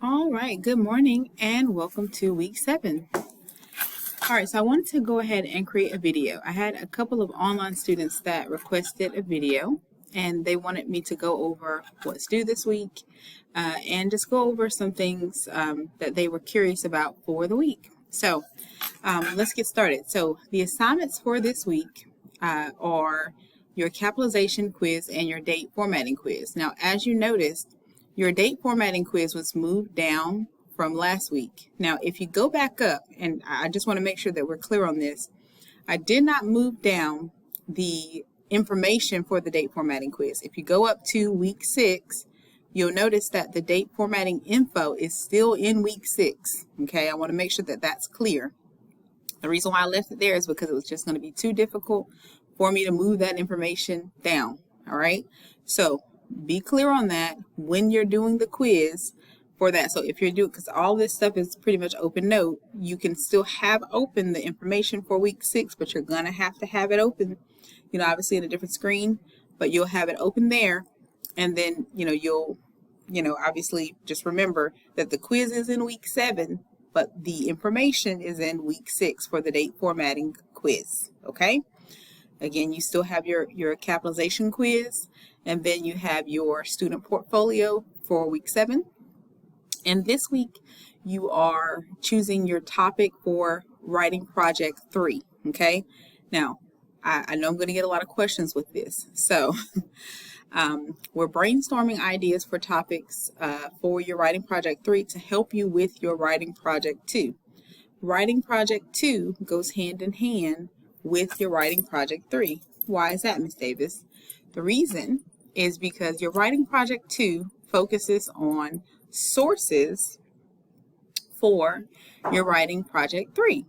All right, good morning and welcome to week 7. All right, so I wanted to go ahead and create a video. I had a couple of online students that requested a video and they wanted me to go over what's due this week and just go over some things that they were curious about for the week. So let's get started. So the assignments for this week are your capitalization quiz and your date formatting quiz. Now, as you noticed, your date formatting quiz was moved down from last week. Now, if you go back up, and I just want to make sure that we're clear on this, I did not move down the information for the date formatting quiz. If you go up to week 6, you'll notice that the date formatting info is still in week 6. Okay, I want to make sure that that's clear. The reason why I left it there is because it was just going to be too difficult for me to move that information down. All right, so be clear on that when you're doing the quiz for that. So if you're doing, because all this stuff is pretty much open note, you can still have open the information for week 6, but you're going to have it open, obviously in a different screen, but you'll have it open there. And then, you'll obviously just remember that the quiz is in week 7, but the information is in week 6 for the date formatting quiz. Okay. Again, you still have your capitalization quiz, and then you have your student portfolio for week 7. And this week, you are choosing your topic for writing project 3, okay? Now, I know I'm going to get a lot of questions with this. So, we're brainstorming ideas for topics for your writing project 3 to help you with your writing project 2. Writing project 2 goes hand in hand with your writing project 3. Why is that, Ms. Davis? The reason is because your writing project 2 focuses on sources for your writing project 3.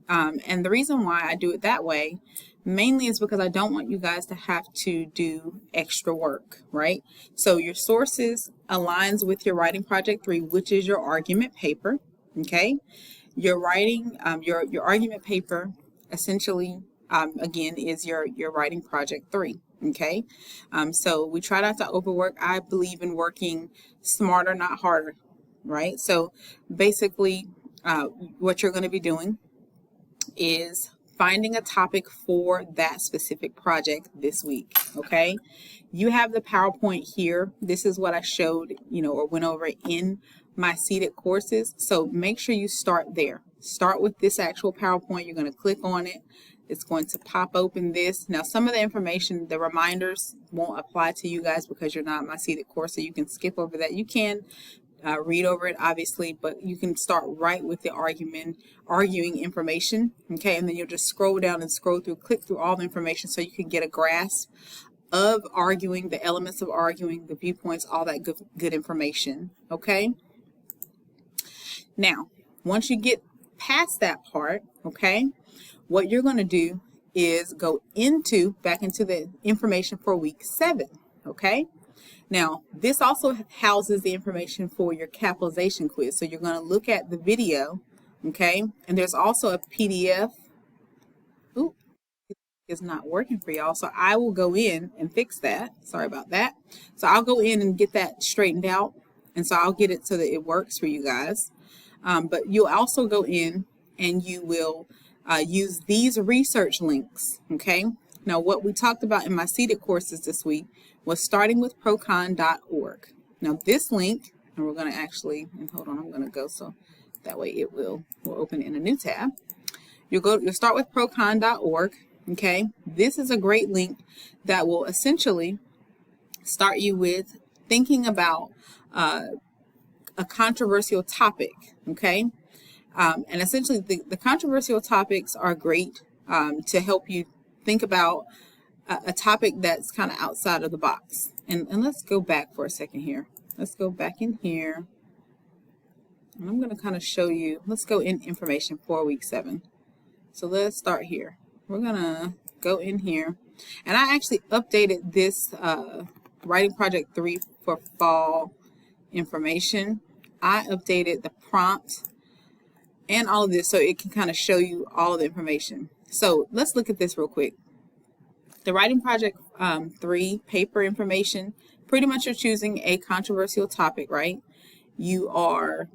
And the reason why I do it that way mainly is because I don't want you guys to have to do extra work, right? So your sources aligns with your writing project 3, which is your argument paper, okay? Your writing, your argument paper essentially, again, is your writing project 3. Okay, so we try not to overwork. I believe in working smarter, not harder, right? So basically, what you're going to be doing is finding a topic for that specific project this week. Okay, you have the PowerPoint here. This is what I showed, or went over in my seated courses. So make sure you start there. Start with this actual PowerPoint. You're going to click on it. It's going to pop open this. Now, some of the information, the reminders won't apply to you guys because you're not my seated course, so you can skip over that. You can read over it, obviously, but you can start right with the arguing information, okay? And then you'll just scroll down and scroll through, click through all the information so you can get a grasp of arguing, the elements of arguing, the viewpoints, all that good information, okay? Now, once you get past that part, okay, what you're going to do is go back into the information for week 7, okay? Now, this also houses the information for your capitalization quiz. So you're going to look at the video, okay? And there's also a PDF. Ooh, it's not working for y'all. So I will go in and fix that. Sorry about that. So I'll go in and get that straightened out. And so I'll get it so that it works for you guys. But you'll also go in and you will use these research links, okay? Now, what we talked about in my seated courses this week was starting with procon.org. Now, this link, and we're going to actually, and hold on, I'm going to go so that way it will open in a new tab. You'll start with procon.org, okay? This is a great link that will essentially start you with thinking about a controversial topic, okay? And essentially, the controversial topics are great to help you think about a topic that's kind of outside of the box. And let's go back for a second here. Let's go back in here. And I'm going to kind of show you. Let's go in information for week 7. So let's start here. We're going to go in here. And I actually updated this writing project 3 for fall information. I updated the prompt and all of this so it can kind of show you all of the information. So let's look at this real quick. The writing project 3 paper information, pretty much you're choosing a controversial topic, right? you are,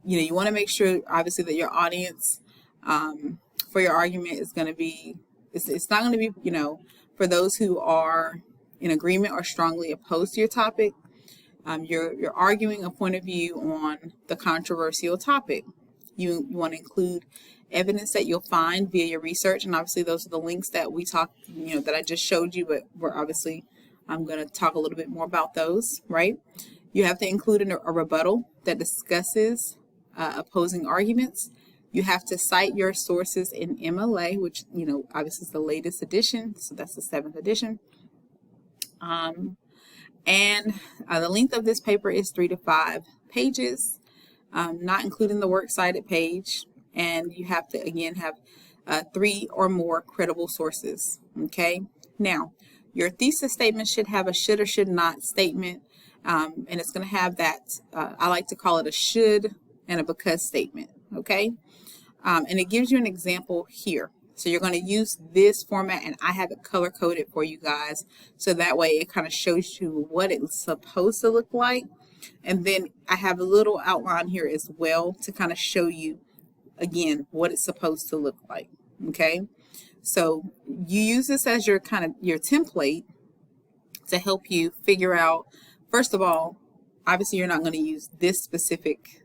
you want to make sure, obviously, that your audience for your argument is going to be, it's not going to be, for those who are in agreement or strongly opposed to your topic. You're arguing a point of view on the controversial topic. You want to include evidence that you'll find via your research, and obviously those are the links that we talked, that I just showed you, but I'm going to talk a little bit more about those, right? You have to include a rebuttal that discusses opposing arguments. You have to cite your sources in MLA, which, obviously is the latest edition, so that's the 7th edition. And the length of this paper is 3 to 5 pages, not including the works cited page. And you have to, again, have 3 or more credible sources, okay? Now, your thesis statement should have a should or should not statement, and it's going to have that, I like to call it a should and a because statement, okay? And it gives you an example here. So you're going to use this format, and I have it color-coded for you guys, so that way it kind of shows you what it's supposed to look like. And then I have a little outline here as well to kind of show you, again, what it's supposed to look like, okay? So you use this as your your template to help you figure out, first of all, obviously you're not going to use this specific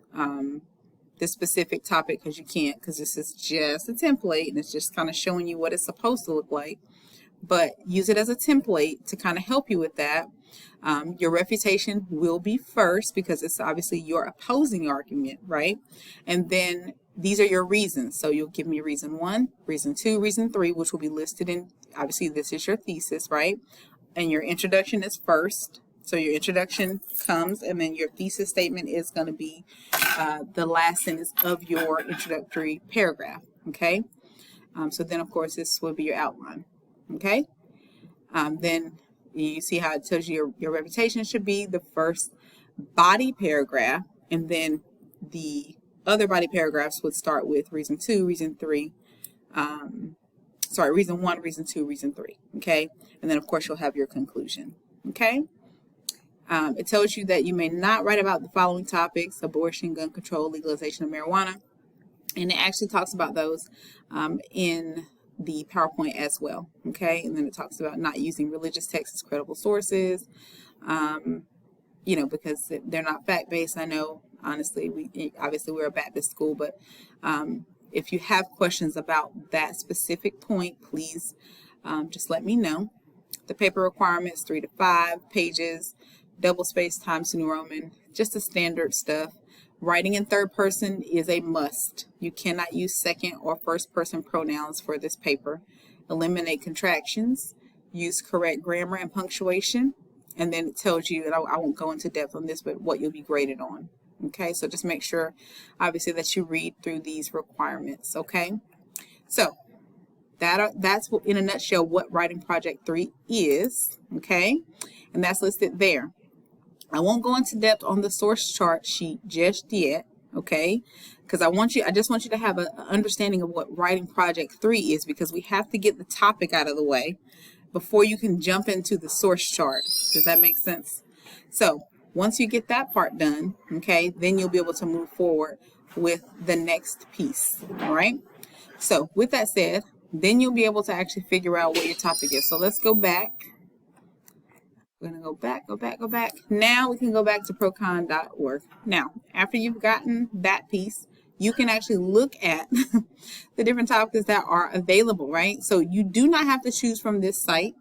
topic because you can't, because this is just a template and it's just kind of showing you what it's supposed to look like. But use it as a template to kind of help you with that. Your refutation will be first because it's obviously your opposing argument, right? And then these are your reasons. So you'll give me reason 1, reason 2, reason 3, which will be listed in, obviously this is your thesis, right? And your introduction is first. So your introduction comes, and then your thesis statement is going to be the last sentence of your introductory paragraph, okay? So then, of course, this will be your outline, okay? Then you see how it tells you your reputation should be the first body paragraph, and then the other body paragraphs would start with reason 2, reason 3, reason 1, reason 2, reason 3, okay? And then, of course, you'll have your conclusion, okay? It tells you that you may not write about the following topics: abortion, gun control, legalization of marijuana. And it actually talks about those in the PowerPoint as well, okay? And then it talks about not using religious texts as credible sources, because they're not fact-based. I know, honestly, we're a Baptist school, but if you have questions about that specific point, please just let me know. The paper requirements, 3 to 5 pages, double-spaced Times New Roman, just the standard stuff. Writing in third person is a must. You cannot use second or first person pronouns for this paper. Eliminate contractions. Use correct grammar and punctuation. And then it tells you, and I won't go into depth on this, but what you'll be graded on. Okay, so just make sure, obviously, that you read through these requirements, okay? So that's in a nutshell what Writing Project 3 is, okay? And that's listed there. I won't go into depth on the source chart sheet just yet, okay? Because I just want you to have an understanding of what Writing Project 3 is, because we have to get the topic out of the way before you can jump into the source chart. Does that make sense? So once you get that part done, okay, then you'll be able to move forward with the next piece, all right? So with that said, then you'll be able to actually figure out what your topic is. So let's go back. We're going to go back. Now we can go back to procon.org. Now, after you've gotten that piece, you can actually look at the different topics that are available, right? So you do not have to choose from this site.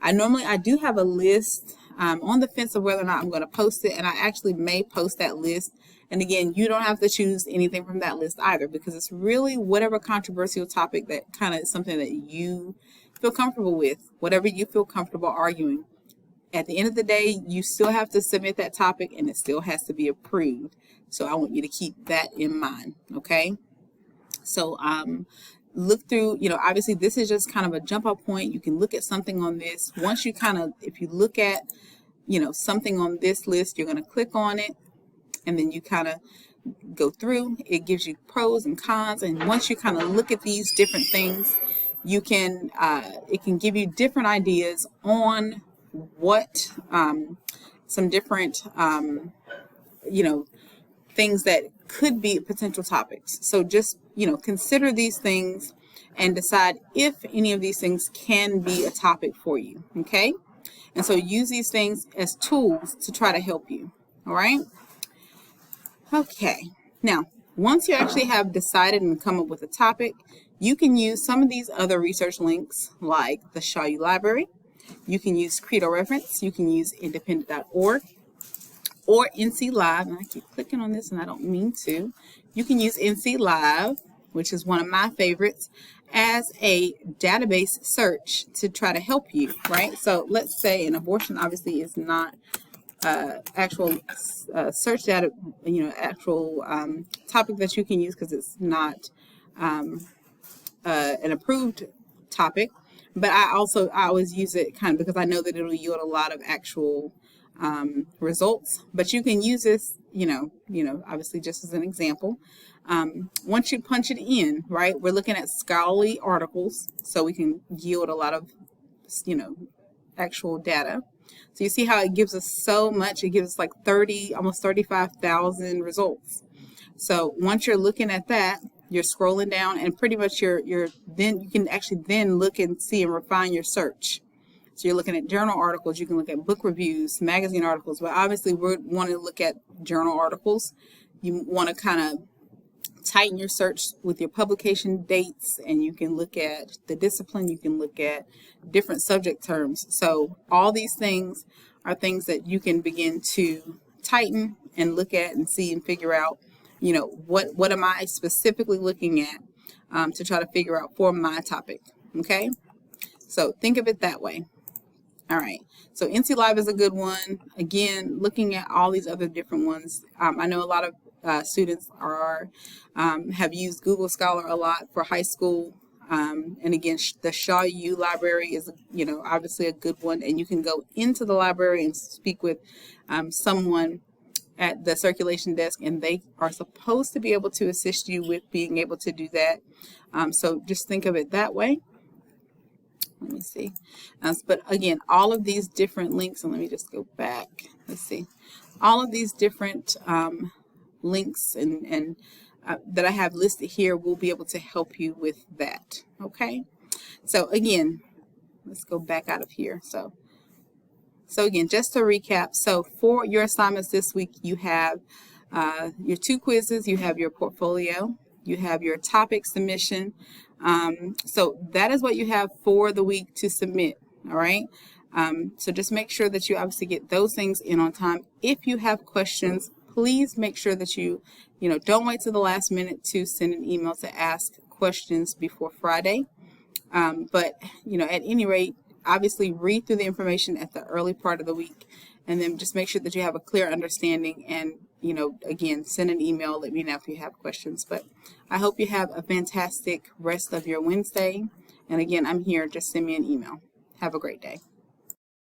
I do have a list on the fence of whether or not I'm going to post it, and I actually may post that list. And again, you don't have to choose anything from that list either, because it's really whatever controversial topic that kind of is something that you feel comfortable with, whatever you feel comfortable arguing. At the end of the day, you still have to submit that topic, and it still has to be approved. So I want you to keep that in mind, okay? So look through, obviously this is just kind of a jump off point. You can look at something on this. Once you if you look at, something on this list, you're going to click on it, and then you kind of go through. It gives you pros and cons, and once you kind of look at these different things, you can, it can give you different ideas on what some different things that could be potential topics. So just, consider these things and decide if any of these things can be a topic for you, okay? And so use these things as tools to try to help you, all right? Okay, now, once you actually have decided and come up with a topic, you can use some of these other research links like the Shaw U Library. You can use Credo Reference. You can use independent.org or NC Live. And I keep clicking on this and I don't mean to. You can use NC Live, which is one of my favorites, as a database search to try to help you, right? So let's say an abortion obviously is not actual search data, actual topic that you can use because it's not an approved topic. But I always use it kind of because I know that it'll yield a lot of actual results. But you can use this, obviously just as an example. Once you punch it in, right, we're looking at scholarly articles, so we can yield a lot of, actual data. So you see how it gives us so much. It gives us like almost 35,000 results. So once you're looking at that, you're scrolling down, and pretty much then you can actually then look and see and refine your search. So you're looking at journal articles. You can look at book reviews, magazine articles. But obviously, we want to look at journal articles. You want to kind of tighten your search with your publication dates, and you can look at the discipline. You can look at different subject terms. So all these things are things that you can begin to tighten and look at and see and figure out, what am I specifically looking at to try to figure out for my topic, okay? So think of it that way. All right, so NC Live is a good one. Again, looking at all these other different ones. I know a lot of students have used Google Scholar a lot for high school. And again, the Shaw U Library is, obviously a good one. And you can go into the library and speak with someone at the circulation desk, and they are supposed to be able to assist you with being able to do that. So just think of it that way. Let me see. But again, all of these different links, and let me just go back. Let's see. All of these different links and that I have listed here will be able to help you with that. Okay. So again, let's go back out of here. So again, just to recap, so for your assignments this week, you have your 2 quizzes, you have your portfolio, you have your topic submission. So that is what you have for the week to submit. All right. So just make sure that you obviously get those things in on time. If you have questions, please make sure that you don't wait till the last minute to send an email to ask questions before Friday. But, at any rate, obviously read through the information at the early part of the week, and then just make sure that you have a clear understanding, and, again, send an email, let me know if you have questions. But I hope you have a fantastic rest of your Wednesday. And again, I'm here, just send me an email. Have a great day.